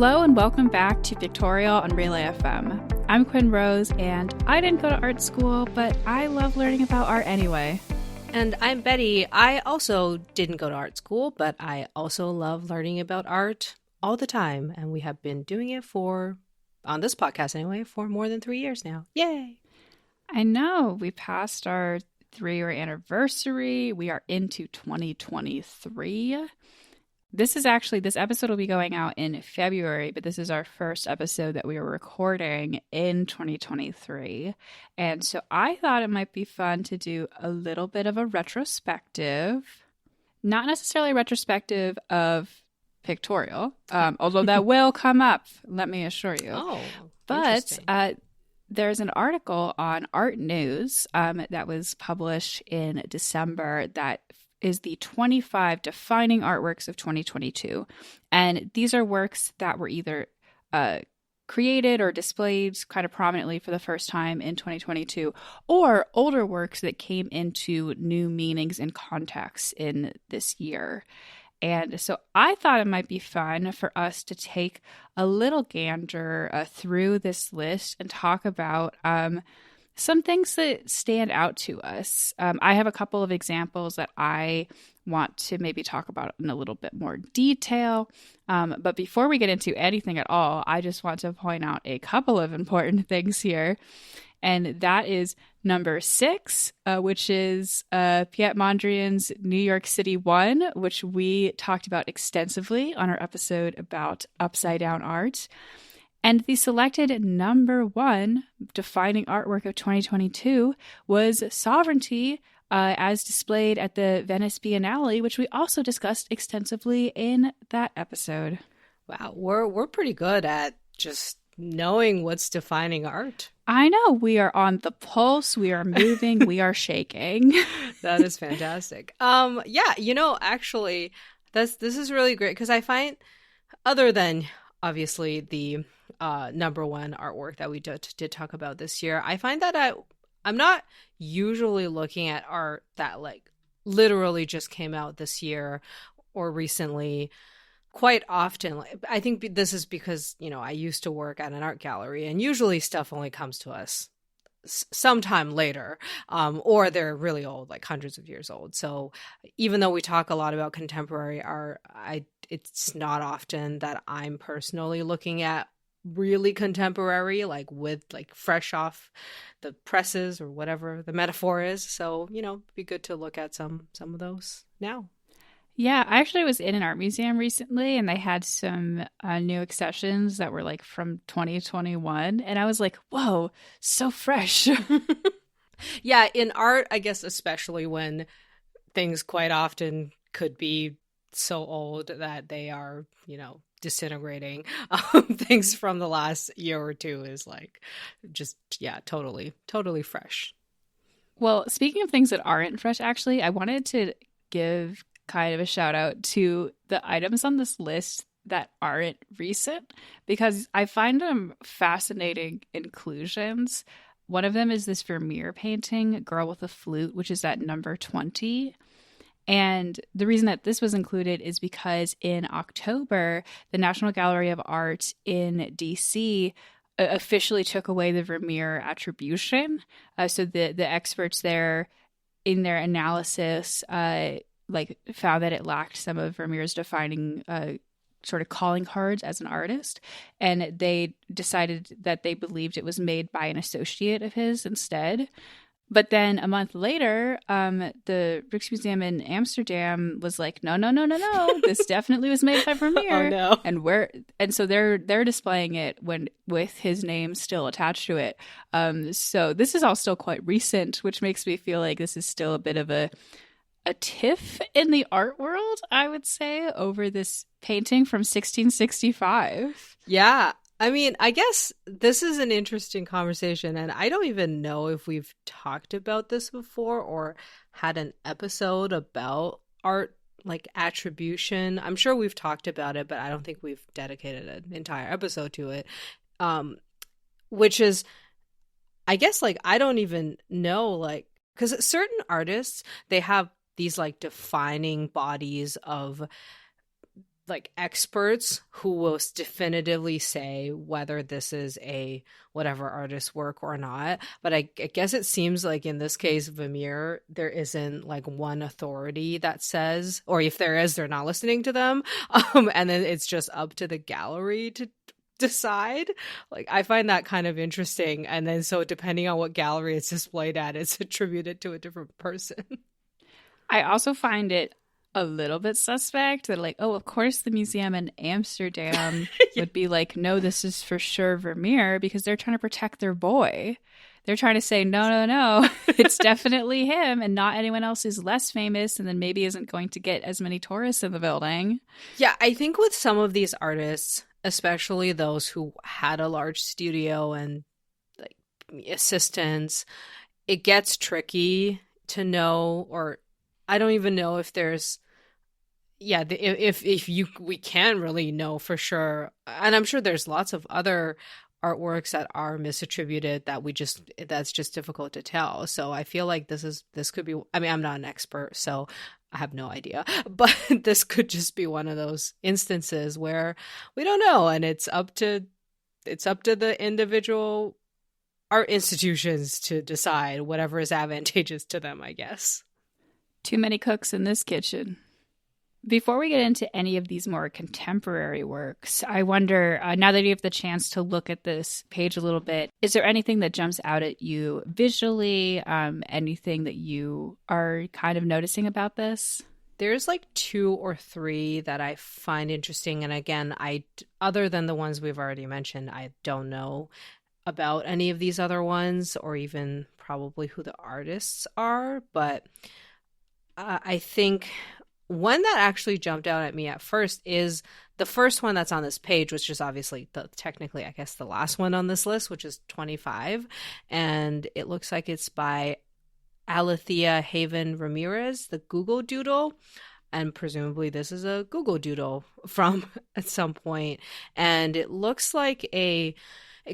Hello and welcome back to Pictorial on Relay FM. I'm Quinn Rose, and I didn't go to art school, but I love learning about art anyway. And I'm Betty. I also didn't go to art school, but I also love learning about art all the time. And we have been doing it on this podcast anyway, for more than 3 years now. Yay! I know. We passed our 3-year anniversary. We are into 2023. This episode will be going out in February, but this is our first episode that we are recording in 2023. And so I thought it might be fun to do a little bit of a retrospective, not necessarily a retrospective of Pictorial, although that will come up, let me assure you. Oh, but there's an article on Art News that was published in December that is the 25 defining artworks of 2022. And these are works that were either created or displayed kind of prominently for the first time in 2022, or older works that came into new meanings and contexts in this year. And so I thought it might be fun for us to take a little gander through this list and talk about some things that stand out to us. I have a couple of examples that I want to maybe talk about in a little bit more detail. But before we get into anything at all, I just want to point out a couple of important things here. And that is number 6, which is Piet Mondrian's New York City 1, which we talked about extensively on our episode about upside down art. And the selected number 1 defining artwork of 2022 was Sovereignty, as displayed at the Venice Biennale, which we also discussed extensively in that episode. Wow, we're pretty good at just knowing what's defining art. I know. We are on the pulse. We are moving. We are shaking. That is fantastic. Actually, this is really great because I find, other than obviously the number 1 artwork that we did talk about this year, I find that I'm not usually looking at art that like literally just came out this year or recently quite often. I think this is because, I used to work at an art gallery, and usually stuff only comes to us sometime later, or they're really old, like hundreds of years old. So even though we talk a lot about contemporary art, it's not often that I'm personally looking at really contemporary, like fresh off the presses or whatever the metaphor is. So, it'd be good to look at some of those now. Yeah, I actually was in an art museum recently, and they had some new accessions that were like from 2021, and I was like, whoa, so fresh. Yeah, in art, I guess, especially when things quite often could be so old that they are, disintegrating. Things from the last year or two is like just, totally fresh. Well, speaking of things that aren't fresh, actually, I wanted to give kind of a shout out to the items on this list that aren't recent, because I find them fascinating inclusions. One of them is this Vermeer painting, Girl with a Flute, which is at number 20. And the reason that this was included is because in October, the National Gallery of Art in DC officially took away the Vermeer attribution. So the experts there, in their analysis, found that it lacked some of Vermeer's defining sort of calling cards as an artist, and they decided that they believed it was made by an associate of his instead. But then a month later, the Rijksmuseum in Amsterdam was like, no, this definitely was made by Vermeer. Oh no! And so they're displaying it with his name still attached to it. So this is all still quite recent, which makes me feel like this is still a bit of a tiff in the art world, I would say, over this painting from 1665. Yeah. I mean, I guess this is an interesting conversation, and I don't even know if we've talked about this before or had an episode about art, like attribution. I'm sure we've talked about it, but I don't think we've dedicated an entire episode to it, which is, I guess, like, I don't even know, like, because certain artists, they have these like defining bodies of like experts who will definitively say whether this is a whatever artist's work or not. But I guess it seems like in this case, Vermeer, there isn't like one authority that says, or if there is, they're not listening to them. And then it's just up to the gallery to decide. Like, I find that kind of interesting. And then so depending on what gallery it's displayed at, it's attributed to a different person. I also find it a little bit suspect that, like, oh, of course the museum in Amsterdam would be like, no, this is for sure Vermeer, because they're trying to protect their boy. They're trying to say, no, it's definitely him, and not anyone else is less famous and then maybe isn't going to get as many tourists in the building. Yeah, I think with some of these artists, especially those who had a large studio and like assistants, it gets tricky to know, or I don't even know if there's, if we can really know for sure. And I'm sure there's lots of other artworks that are misattributed that's just difficult to tell. So I feel like this could be, I mean, I'm not an expert, so I have no idea, but this could just be one of those instances where we don't know. And it's up to the individual art institutions to decide whatever is advantageous to them, I guess. Too many cooks in this kitchen. Before we get into any of these more contemporary works, I wonder, now that you have the chance to look at this page a little bit, is there anything that jumps out at you visually? Anything that you are kind of noticing about this? There's like 2 or 3 that I find interesting. And again, other than the ones we've already mentioned, I don't know about any of these other ones or even probably who the artists are. But I think one that actually jumped out at me at first is the first one that's on this page, which is obviously technically, I guess, the last one on this list, which is 25. And it looks like it's by Alethea Haven Ramirez, the Google Doodle. And presumably this is a Google Doodle from at some point. And it looks like it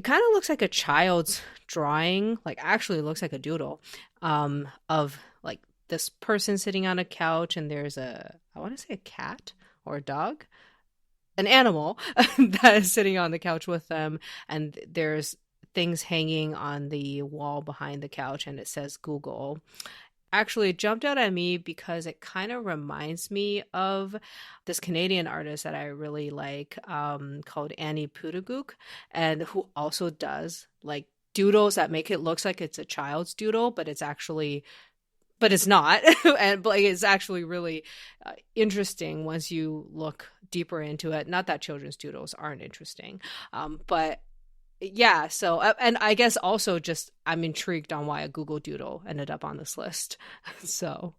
kind of looks like a child's drawing, like actually it looks like a doodle of like this person sitting on a couch, and there's I want to say a cat or a dog, an animal that is sitting on the couch with them. And there's things hanging on the wall behind the couch, and it says Google. Actually, it jumped out at me because it kind of reminds me of this Canadian artist that I really like called Annie Putagook, and who also does like doodles that make it look like it's a child's doodle, but it's not. And like, it's actually really interesting once you look deeper into it. Not that children's doodles aren't interesting, but yeah. So, and I guess also just I'm intrigued on why a Google Doodle ended up on this list. So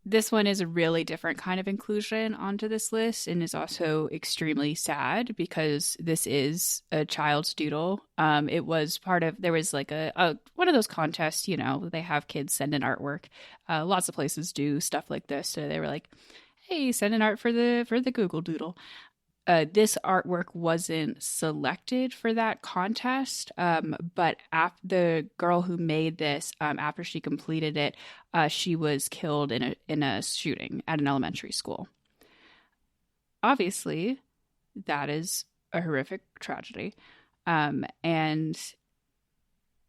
this one is a really different kind of inclusion onto this list, and is also extremely sad because this is a child's doodle. It was there was like a one of those contests, they have kids send in artwork. Lots of places do stuff like this. So they were like, hey, send in art for the Google Doodle. This artwork wasn't selected for that contest, but the girl who made this, after she completed it, she was killed in a shooting at an elementary school. Obviously, that is a horrific tragedy, and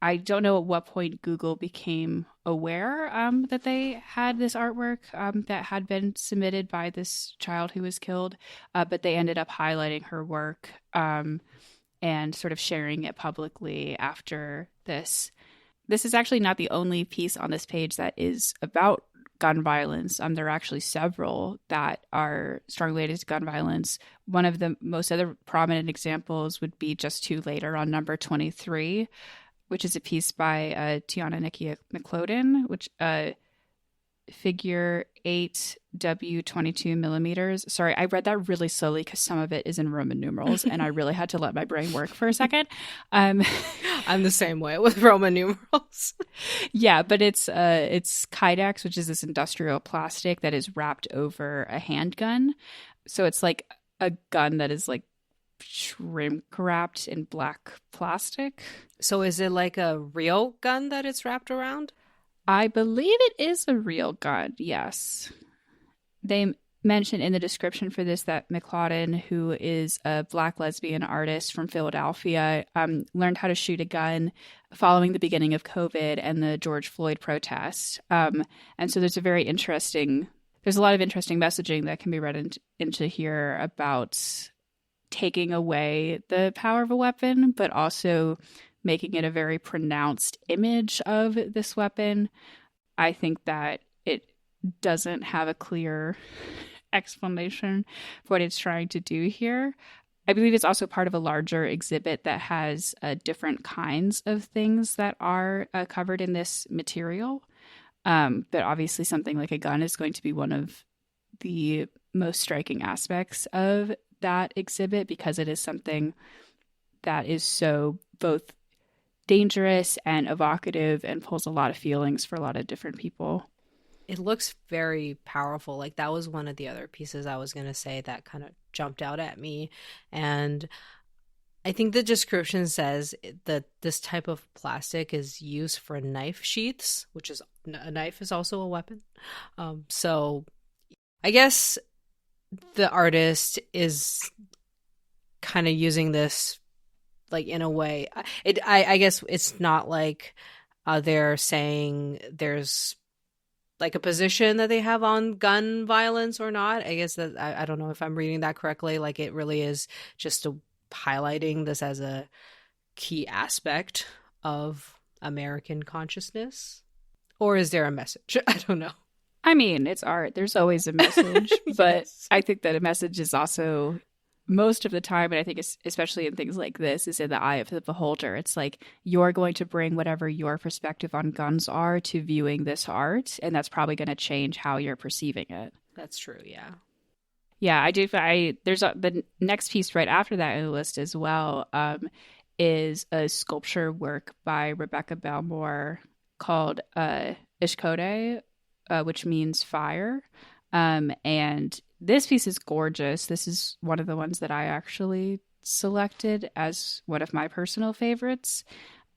I don't know at what point Google became aware that they had this artwork that had been submitted by this child who was killed, but they ended up highlighting her work and sort of sharing it publicly after this. This is actually not the only piece on this page that is about gun violence. There are actually several that are strongly related to gun violence. One of the most other prominent examples would be just 2 later on number 23, which is a piece by Tiana Nikki McLeodin, which figure 8 W 22 millimeters. Sorry, I read that really slowly because some of it is in Roman numerals, and I really had to let my brain work for a second. I'm the same way with Roman numerals. Yeah, but it's Kydex, which is this industrial plastic that is wrapped over a handgun. So it's like a gun that is like shrink wrapped in black plastic. So is it like a real gun that it's wrapped around? I believe it is a real gun, yes. They mention in the description for this that McLauden, who is a Black lesbian artist from Philadelphia, learned how to shoot a gun following the beginning of COVID and the George Floyd protests. And so there's a lot of interesting messaging that can be read into here about taking away the power of a weapon, but also making it a very pronounced image of this weapon. I think that it doesn't have a clear explanation for what it's trying to do here. I believe it's also part of a larger exhibit that has different kinds of things that are covered in this material. But obviously something like a gun is going to be one of the most striking aspects of that exhibit because it is something that is so both dangerous and evocative and pulls a lot of feelings for a lot of different people. It looks very powerful. Like that was one of the other pieces I was going to say that kind of jumped out at me. And I think the description says that this type of plastic is used for knife sheaths, which is a knife is also a weapon. So I guess the artist is kind of using this like in a way. I guess it's not like they're saying there's like a position that they have on gun violence or not. I guess that I don't know if I'm reading that correctly. Like it really is just highlighting this as a key aspect of American consciousness. Or is there a message? I don't know. I mean, it's art. There's always a message, but yes. I think that a message is also most of the time, and I think especially in things like this, is in the eye of the beholder. It's like you're going to bring whatever your perspective on guns are to viewing this art, and that's probably going to change how you're perceiving it. That's true, yeah. Yeah, I do. There's the next piece right after that in the list as well is a sculpture work by Rebecca Belmore called Ishkode, which means fire. And this piece is gorgeous. This is one of the ones that I actually selected as one of my personal favorites.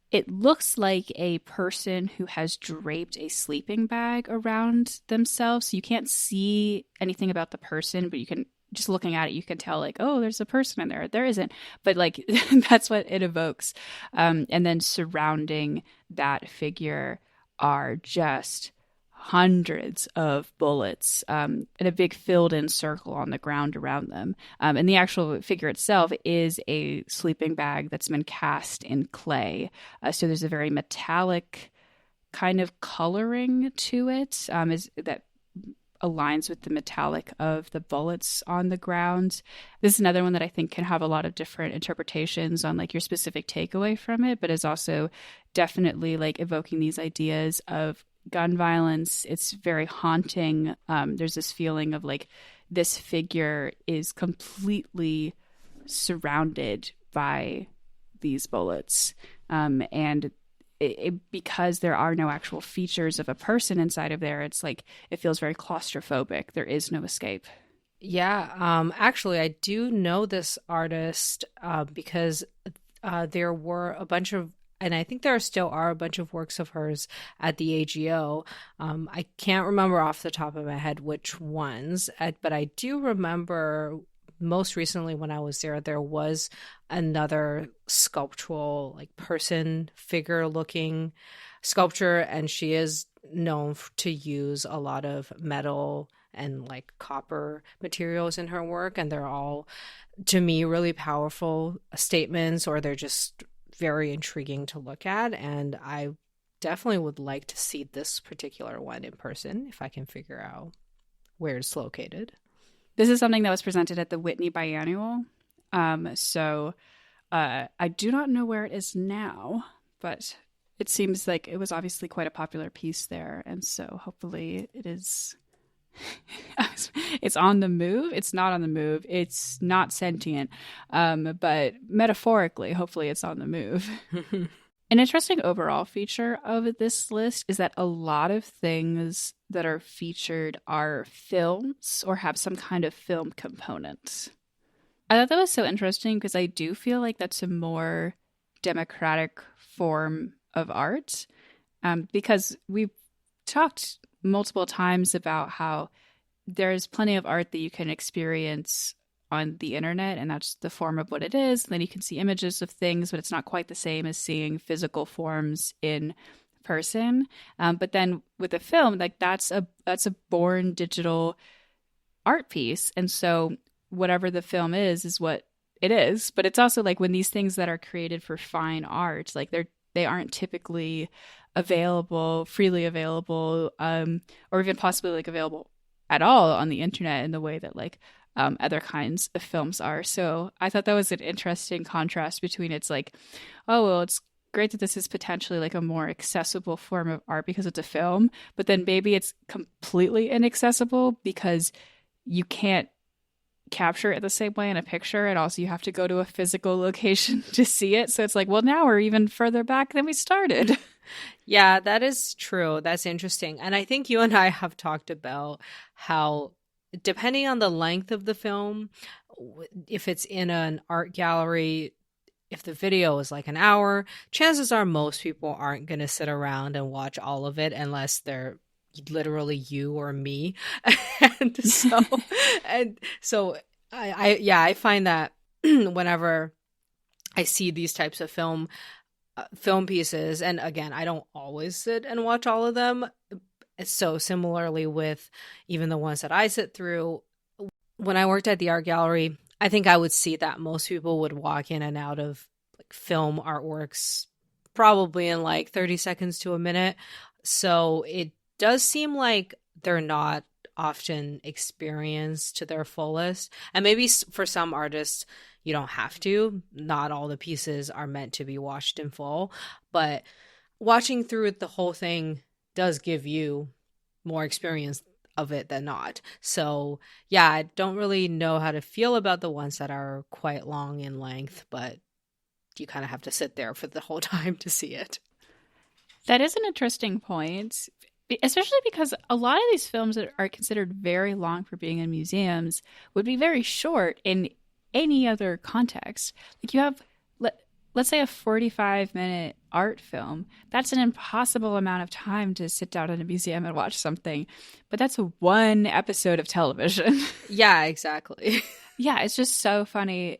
It looks like a person who has draped a sleeping bag around themselves. So you can't see anything about the person, but you can, just looking at it, you can tell like, oh, there's a person in there. There isn't. But like, that's what it evokes. And then surrounding that figure are just hundreds of bullets in a big filled in circle on the ground around them. And the actual figure itself is a sleeping bag that's been cast in clay. So there's a very metallic kind of coloring to it that aligns with the metallic of the bullets on the ground. This is another one that I think can have a lot of different interpretations on like your specific takeaway from it, but is also definitely like evoking these ideas of gun violence. It's very haunting. There's this feeling of like this figure is completely surrounded by these bullets. And because there are no actual features of a person inside of there, it's like it feels very claustrophobic. There is no escape. Yeah. Actually, I do know this artist because there were a bunch of, and I think there still are a bunch of works of hers at the AGO. I can't remember off the top of my head which ones, but I do remember most recently when I was there was another sculptural, like person figure looking sculpture, and she is known to use a lot of metal and like copper materials in her work, and they're all, to me, really powerful statements, or they're just very intriguing to look at. And I definitely would like to see this particular one in person if I can figure out where it's located. This is something that was presented at the Whitney Biennial. So I do not know where it is now, but it seems like it was obviously quite a popular piece there. And so hopefully it is... it's on the move. It's not on the move. It's not sentient. But metaphorically, hopefully it's on the move. An interesting overall feature of this list is that a lot of things that are featured are films or have some kind of film component. I thought that was so interesting because I do feel like that's a more democratic form of art, because we've talked multiple times about how there's plenty of art that you can experience on the internet, and that's the form of what it is. And then you can see images of things, but it's not quite the same as seeing physical forms in person. But then with a film, like that's a born digital art piece, and so whatever the film is what it is. But it's also like when these things that are created for fine art, like they aren't typically freely available, or even possibly like available at all on the internet in the way that like other kinds of films are. So I thought that was an interesting contrast between, it's like, oh, well, it's great that this is potentially like a more accessible form of art because it's a film, but then maybe it's completely inaccessible because you can't capture it the same way in a picture, and also you have to go to a physical location to see it. So it's like, well, now we're even further back than we started. Yeah, that is true. That's interesting. And I think you and I have talked about how, depending on the length of the film, if it's in an art gallery, if the video is like an hour, chances are most people aren't going to sit around and watch all of it unless they're literally you or me. and so I find that whenever I see these types of film pieces, and again, I don't always sit and watch all of them. So similarly with even the ones that I sit through, when I worked at the art gallery, I think I would see that most people would walk in and out of like film artworks probably in like 30 seconds to a minute. So it does seem like they're not often experienced to their fullest. And maybe for some artists, you don't have to. Not all the pieces are meant to be watched in full. But watching through the whole thing does give you more experience of it than not. So yeah, I don't really know how to feel about the ones that are quite long in length, but you kind of have to sit there for the whole time to see it. That is an interesting point, especially because a lot of these films that are considered very long for being in museums would be very short in any other context. Like you have, let's say, a 45-minute art film. That's an impossible amount of time to sit down in a museum and watch something. But that's one episode of television. Yeah, exactly. Yeah, it's just so funny.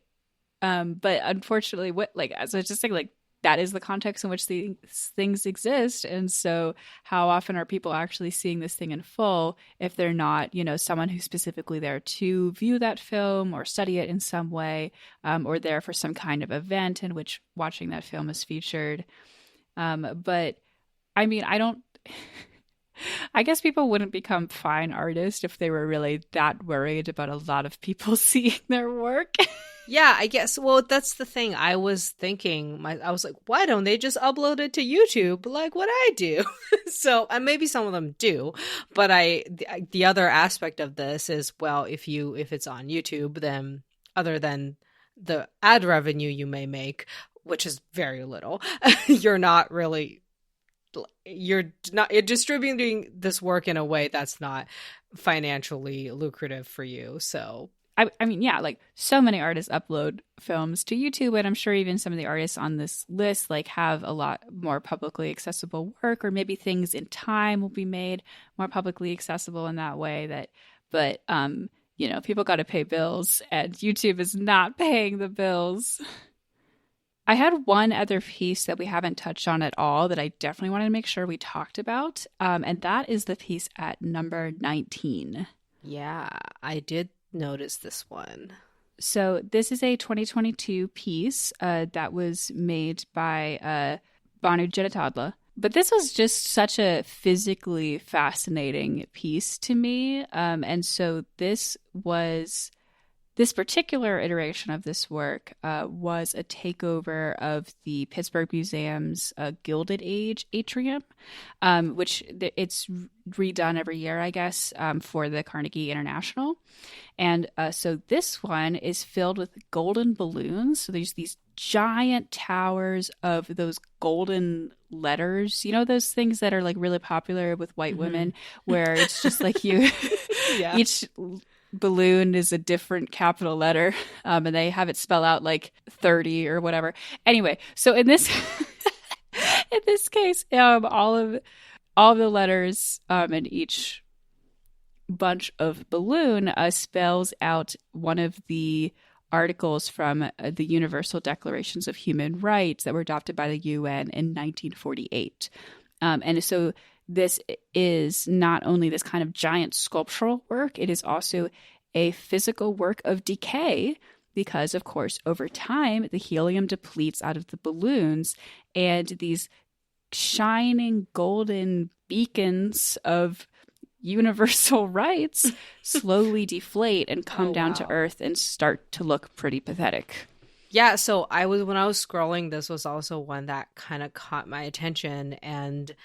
But unfortunately, as I was just saying, like, that is the context in which these things exist. And so how often are people actually seeing this thing in full if they're not, someone who's specifically there to view that film or study it in some way, or there for some kind of event in which watching that film is featured. But I mean, I guess people wouldn't become fine artists if they were really that worried about a lot of people seeing their work. Yeah, I guess. Well, that's the thing. I was thinking, I was like, why don't they just upload it to YouTube like what I do? So, and maybe some of them do, but the other aspect of this is, well, if it's on YouTube, then other than the ad revenue you may make, which is very little, you're distributing this work in a way that's not financially lucrative for you. So I mean, yeah, like so many artists upload films to YouTube, and I'm sure even some of the artists on this list like have a lot more publicly accessible work, or maybe things in time will be made more publicly accessible in that way. But people got to pay bills, and YouTube is not paying the bills. I had one other piece that we haven't touched on at all that I definitely wanted to make sure we talked about, and that is the piece at number 19. Yeah, I did notice this one. So this is a 2022 piece that was made by Banu Janatadla. But this was just such a physically fascinating piece to me. And so this particular iteration of this work was a takeover of the Pittsburgh Museum's Gilded Age atrium, which it's redone every year, I guess, for the Carnegie International. And so this one is filled with golden balloons. So there's these giant towers of those golden letters, those things that are like really popular with white women, where it's just like Yeah. Each balloon is a different capital letter, and they have it spell out like 30 or whatever. Anyway, so in this in this case, all of the letters in each bunch of balloon spells out one of the articles from the Universal Declarations of Human Rights that were adopted by the UN in 1948. And so this is not only this kind of giant sculptural work, it is also a physical work of decay because, of course, over time, the helium depletes out of the balloons, and these shining golden beacons of universal rights slowly deflate and come down to earth and start to look pretty pathetic. Yeah, so when I was scrolling, this was also one that kind of caught my attention. And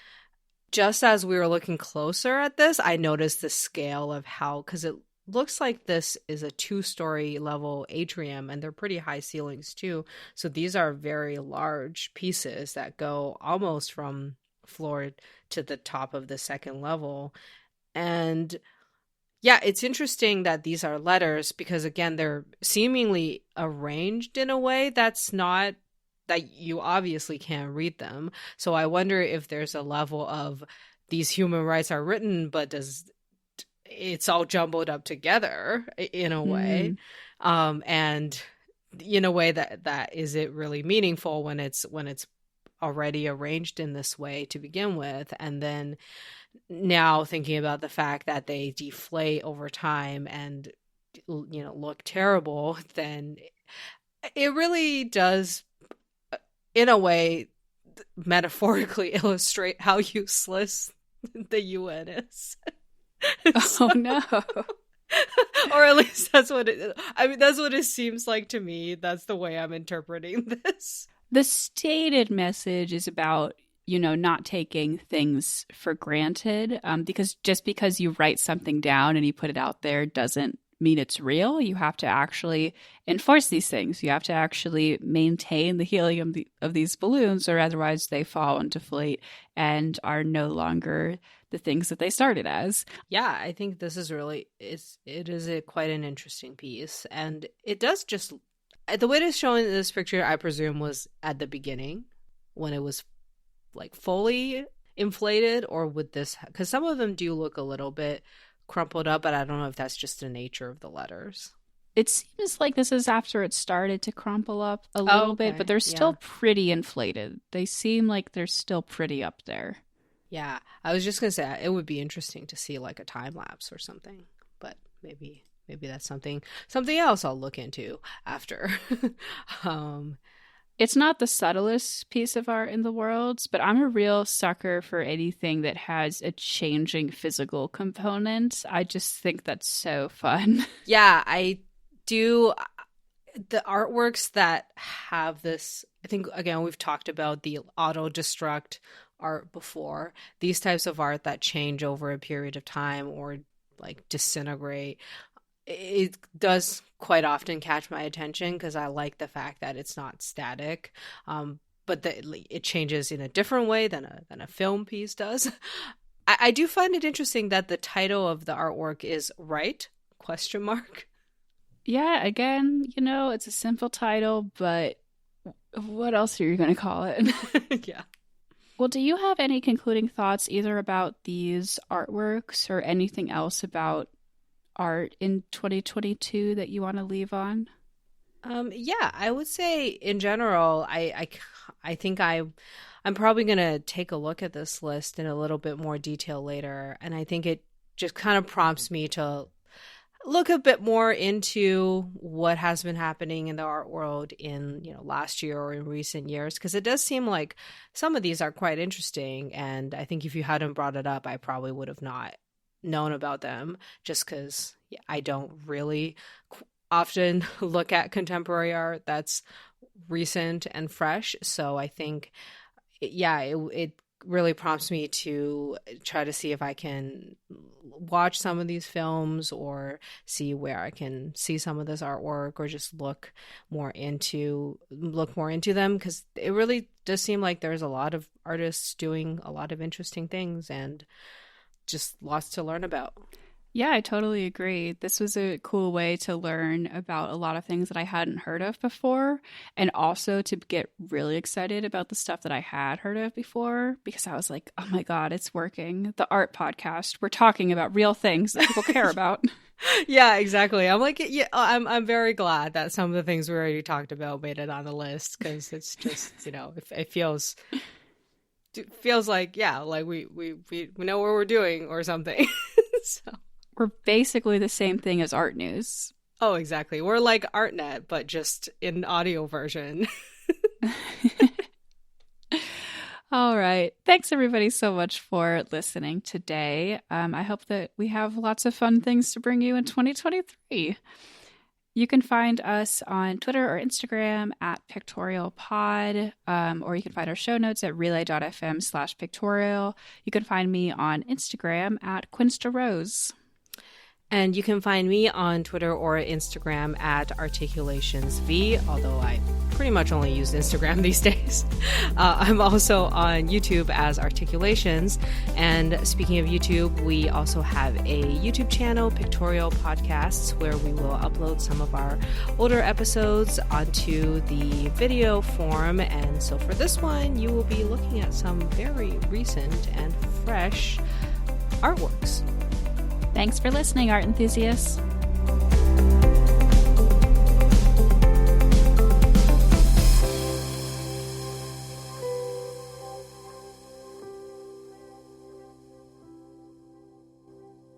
just as we were looking closer at this, I noticed the scale of how, because it looks like this is a 2-story level atrium, and they're pretty high ceilings too. So these are very large pieces that go almost from floor to the top of the second level. And yeah, it's interesting that these are letters because, again, they're seemingly arranged in a way that's not, that you obviously can't read them. So I wonder if there's a level of these human rights are written, but it's all jumbled up together in a way. And in a way that is it really meaningful when it's already arranged in this way to begin with. And then now thinking about the fact that they deflate over time and, look terrible, then it really does, in a way, metaphorically illustrate how useless the UN is. Oh no. Or at least that's what it seems like to me. That's the way I'm interpreting this. The stated message is about, not taking things for granted, because just because you write something down and you put it out there doesn't mean it's real. You have to actually enforce these things. You have to actually maintain the helium of these balloons, or otherwise they fall and deflate and are no longer the things that they started as. Yeah, I think this is really, it is quite an interesting piece. And it does just, the way it's showing in this picture, I presume, was at the beginning when it was like fully inflated, or with this, because some of them do look a little bit crumpled up, but I don't know if that's just the nature of the letters. It seems like this is after it started to crumple up a little bit, but they're still pretty inflated. They seem like they're still pretty up there. Yeah, I was just gonna say it would be interesting to see like a time lapse or something, but maybe that's something else I'll look into after. It's not the subtlest piece of art in the world, but I'm a real sucker for anything that has a changing physical component. I just think that's so fun. Yeah, I do. The artworks that have this, I think, again, we've talked about the auto-destruct art before. These types of art that change over a period of time or like disintegrate, it does quite often catch my attention because I like the fact that it's not static, but it changes in a different way than a film piece does. I do find it interesting that the title of the artwork is Right? ? Yeah, again, it's a simple title, but what else are you going to call it? Yeah. Well, do you have any concluding thoughts either about these artworks or anything else about art in 2022 that you want to leave on? Yeah, I would say in general, I think I'm probably going to take a look at this list in a little bit more detail later. And I think it just kind of prompts me to look a bit more into what has been happening in the art world in, last year or in recent years, because it does seem like some of these are quite interesting. And I think if you hadn't brought it up, I probably would have not known about them, just because I don't really often look at contemporary art that's recent and fresh. So I think, it really prompts me to try to see if I can watch some of these films or see where I can see some of this artwork, or just look more into them, because it really does seem like there's a lot of artists doing a lot of interesting things and just lots to learn about. Yeah, I totally agree. This was a cool way to learn about a lot of things that I hadn't heard of before, and also to get really excited about the stuff that I had heard of before because I was like, oh my God, it's working. The art podcast, we're talking about real things that people care about. Yeah, exactly. I'm like, yeah, I'm very glad that some of the things we already talked about made it on the list because it's just, it feels like, yeah, like we know what we're doing or something. So. We're basically the same thing as art news. Oh, exactly. We're like ArtNet, but just in audio version. All right. Thanks, everybody, so much for listening today. I hope that we have lots of fun things to bring you in 2023. You can find us on Twitter or Instagram at Pictorial Pod, or you can find our show notes at relay.fm/pictorial. You can find me on Instagram at QuinstaRose. And you can find me on Twitter or Instagram at ArticulationsV, although I pretty much only use Instagram these days. I'm also on YouTube as Articulations. And speaking of YouTube, we also have a YouTube channel, Pictorial Podcasts, where we will upload some of our older episodes onto the video form. And so for this one, you will be looking at some very recent and fresh artworks. Thanks for listening, art enthusiasts.